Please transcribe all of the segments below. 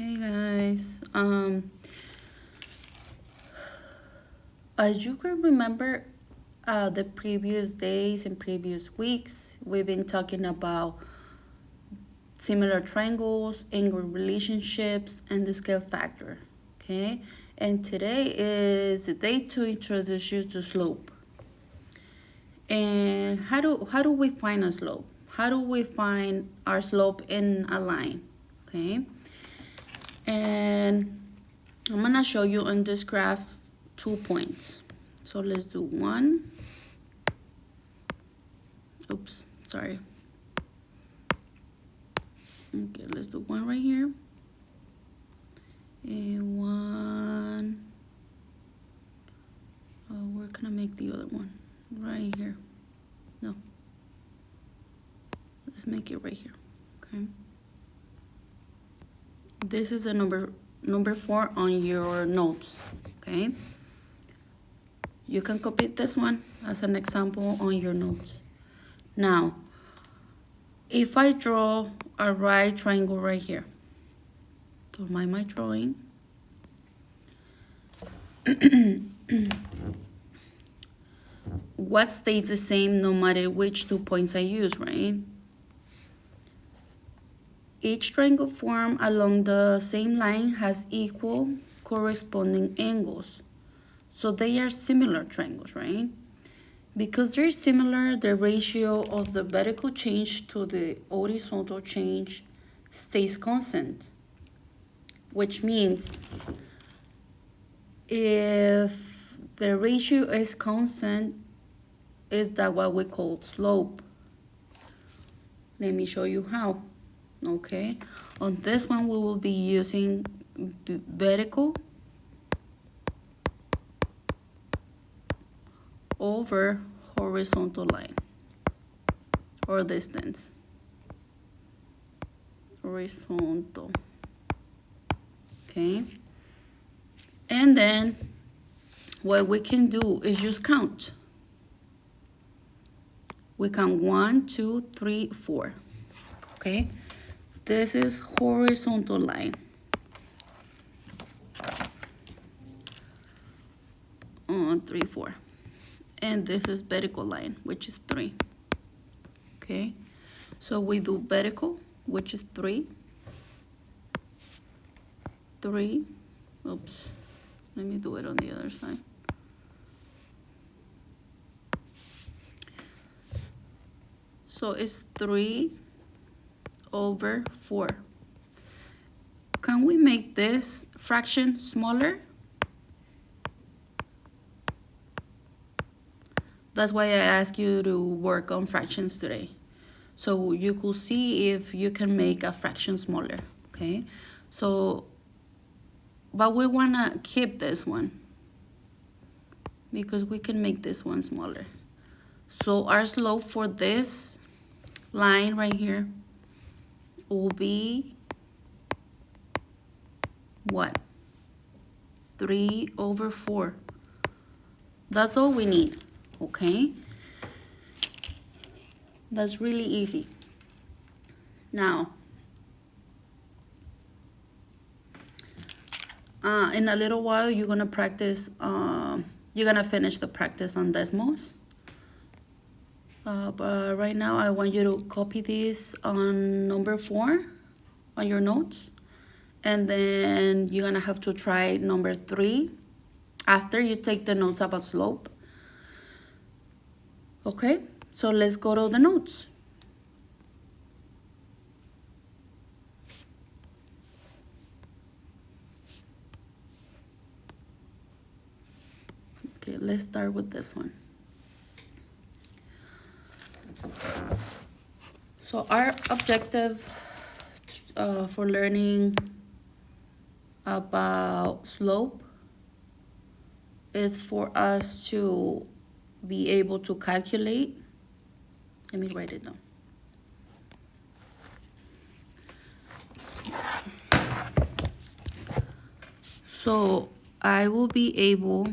Hey guys, as you can remember, the previous days and previous weeks, we've been talking about similar triangles, angle relationships, and the scale factor. Okay, and today is the day to introduce you to slope. And how do we find a slope? How do we find our slope in a line? Okay, and I'm gonna show you on this graph 2 points. So let's do one. Oops, sorry. Okay, let's do one right here. And one. Oh, where can I make the other one? Right here. No. Let's make it right here. Okay. This is the number 4 on your notes. Okay. You can copy this one as an example on your notes. Now, if I draw a right triangle right here, don't mind my drawing. What stays the same no matter which 2 points I use, right? Each triangle formed along the same line has equal corresponding angles. So they are similar triangles, right? Because they're similar, the ratio of the vertical change to the horizontal change stays constant, which means if the ratio is constant, is that what we call slope. Let me show you how. Okay, on this one we will be using vertical over horizontal line or distance. Horizontal. Okay, and then what we can do is just count. We count 1, 2, 3, 4. Okay, this is horizontal line. 3, 4. And this is vertical line, which is 3. Okay, so we do vertical, which is 3. 3. Oops, let me do it on the other side. So it's 3 over 4. Can we make this fraction smaller? That's why I asked you to work on fractions today. So you could see if you can make a fraction smaller, okay? So, but we wanna keep this one because we can make this one smaller. So our slope for this line right here will be what? 3 over 4. That's all we need, okay? That's really easy. Now, in a little while, you're gonna practice, you're gonna finish the practice on Desmos. But right now, I want you to copy this on number 4 on your notes. And then you're gonna have to try number 3 after you take the notes about slope. Okay, so let's go to the notes. Okay, let's start with this one. So our objective for learning about slope is for us to be able to calculate. Let me write it down. So I will be able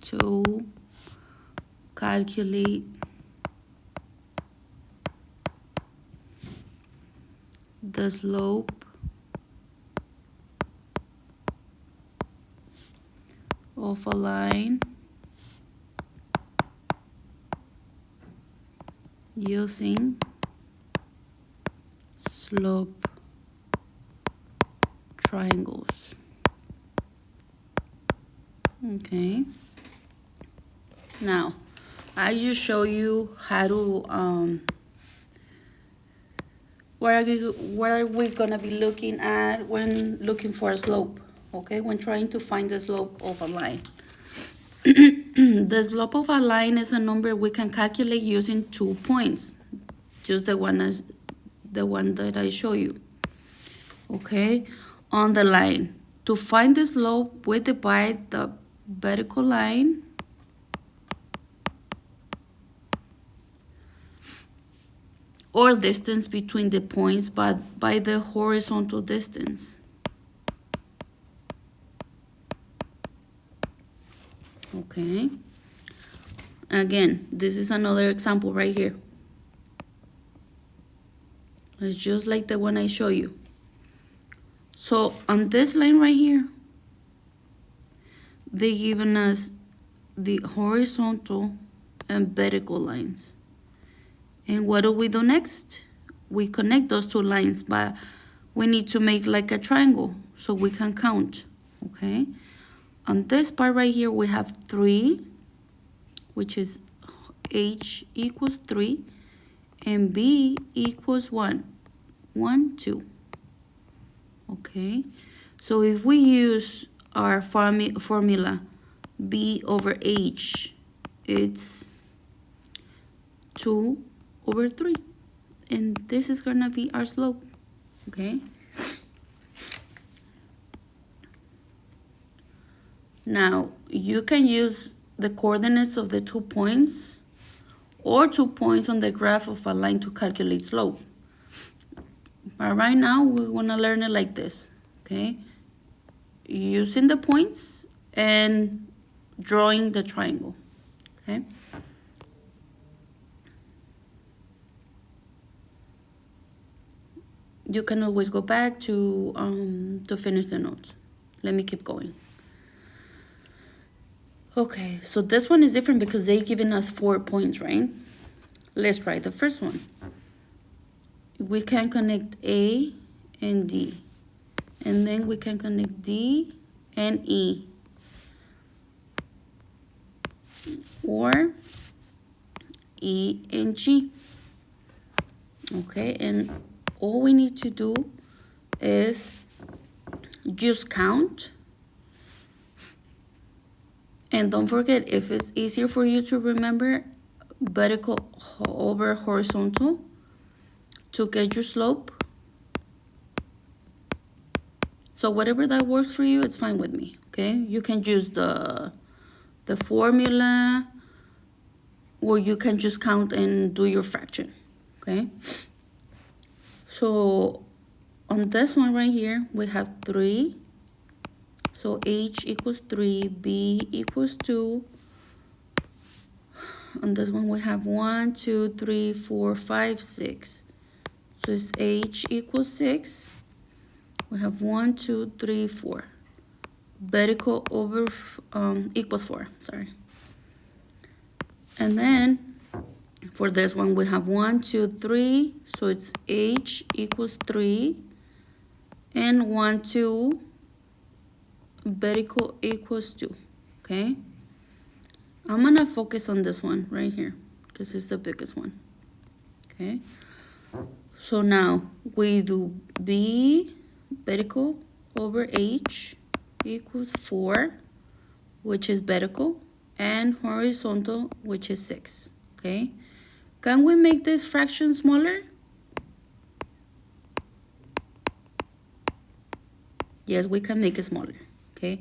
to calculate the slope of a line using slope triangles. Okay. Now, I just show you how to what are we gonna be looking at when looking for a slope? Okay, when trying to find the slope of a line. The slope of a line is a number we can calculate using 2 points, just the one that I show you. Okay, on the line. To find the slope, we divide the vertical line or distance between the points by the horizontal distance. Okay. Again, this is another example right here. It's just like the one I show you. So on this line right here, they given us the horizontal and vertical lines. And what do we do next? We connect those two lines, but we need to make like a triangle so we can count, okay? On this part right here, we have 3, which is h equals 3, and b equals 1, 1, 2. Okay, so if we use our formula, b over h, it's 2 over 3, and this is gonna be our slope. Okay, now you can use the coordinates of the 2 points or 2 points on the graph of a line to calculate slope. But right now we want to learn it like this, okay? Using the points and drawing the triangle, okay? You can always go back to finish the notes. Let me keep going. Okay, so this one is different because they've given us 4 points, right? Let's try the first one. We can connect A and D, and then we can connect D and E, or E and G. Okay, and all we need to do is just count. And don't forget, if it's easier for you to remember, vertical over horizontal to get your slope. So whatever that works for you, it's fine with me, okay? You can use the formula, or you can just count and do your fraction, okay? So on this one right here, we have 3. So h equals 3, b equals 2. On this one, we have 1, 2, 3, 4, 5, 6. So it's h equals 6. We have 1, 2, 3, 4. Vertical over equals 4, sorry. And then for this one, we have 1, 2, 3. So it's h equals 3. And 1, 2. Vertical equals 2, okay? I'm gonna focus on this one right here because it's the biggest one, okay? So now we do b vertical over h equals 4, which is vertical, and horizontal, which is 6, okay? Can we make this fraction smaller? Yes, we can make it smaller, okay?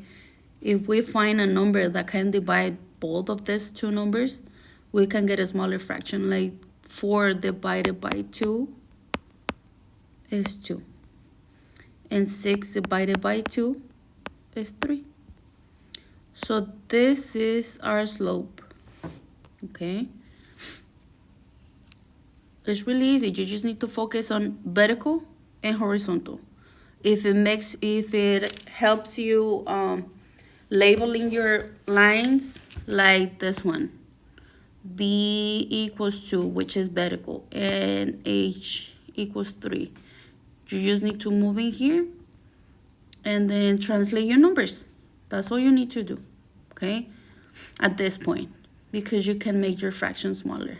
If we find a number that can divide both of these two numbers, we can get a smaller fraction, like 4 divided by 2 is 2. And 6 divided by 2 is 3. So this is our slope, okay? It's really easy. You just need to focus on vertical and horizontal. If it helps you labeling your lines, like this one, B equals 2, which is vertical, and H equals 3. You just need to move in here and then translate your numbers. That's all you need to do, okay, at this point, because you can make your fraction smaller.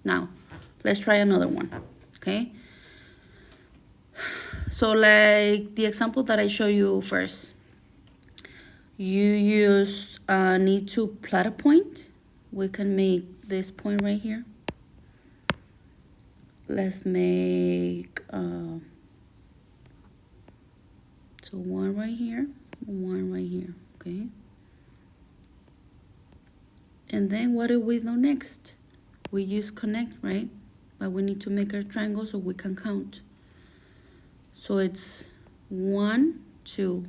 Now, let's try another one, okay? So like the example that I show you first, you need to plot a point. We can make this point right here. Let's make so one right here, one right here, okay? And then what do we do next? We use connect, right? But we need to make our triangle so we can count. So it's 1, 2.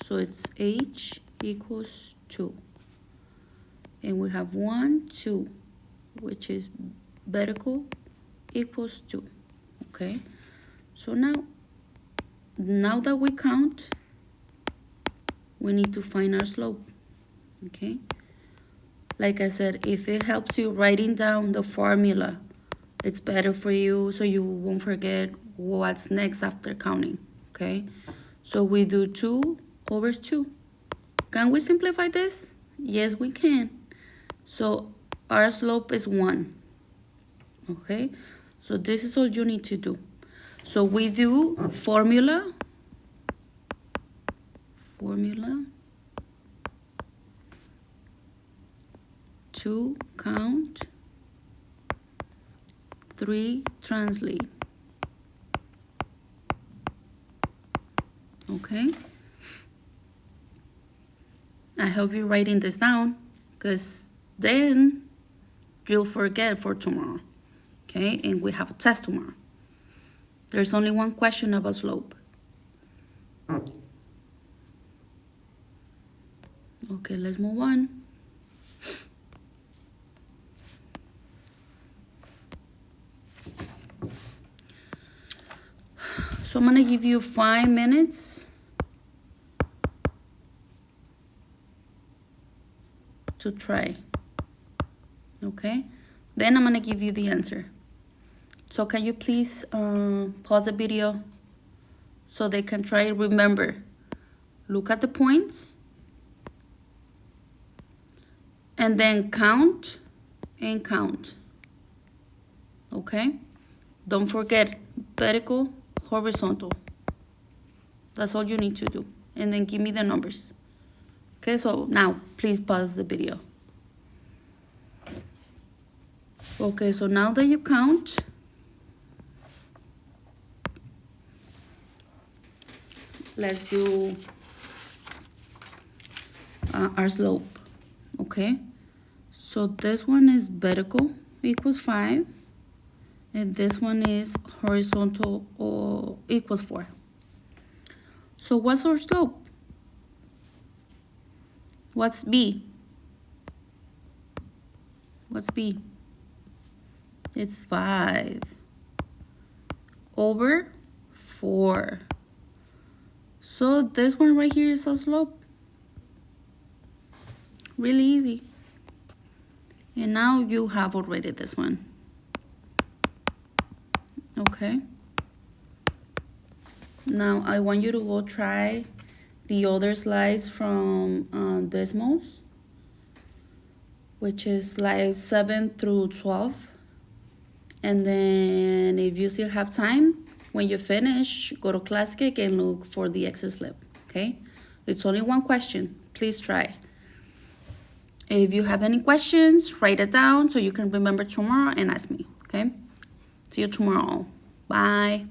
So it's H equals 2. And we have 1, 2, which is vertical, equals 2. Okay? So now that we count, we need to find our slope. Okay? Like I said, if it helps you writing down the formula, it's better for you so you won't forget what's next after counting, okay? So we do 2 over 2. Can we simplify this? Yes, we can. So our slope is 1, okay? So this is all you need to do. So we do formula, formula, 2 count, 3 translate. Okay? I hope you're writing this down, because then you'll forget for tomorrow. Okay? And we have a test tomorrow. There's only one question about slope. Okay, let's move on. So I'm gonna give you 5 minutes to try, okay? Then I'm gonna give you the answer. So can you please pause the video so they can try it? Remember, look at the points and then count and count, okay? Don't forget vertical, horizontal. That's all you need to do. And then give me the numbers. Okay, so now please pause the video. Okay, so now that you count, let's do our slope. Okay, so this one is vertical equals 5. And this one is horizontal or equals 4. So what's our slope? What's B? What's B? It's 5 over 4. So this one right here is our slope. Really easy. And now you have already this one. Okay, now I want you to go try the other slides from Desmos, which is slides 7 through 12. And then if you still have time, when you finish, go to Classic and look for the Excel slip, okay? It's only one question, please try. If you have any questions, write it down so you can remember tomorrow and ask me, okay? See you tomorrow. Bye.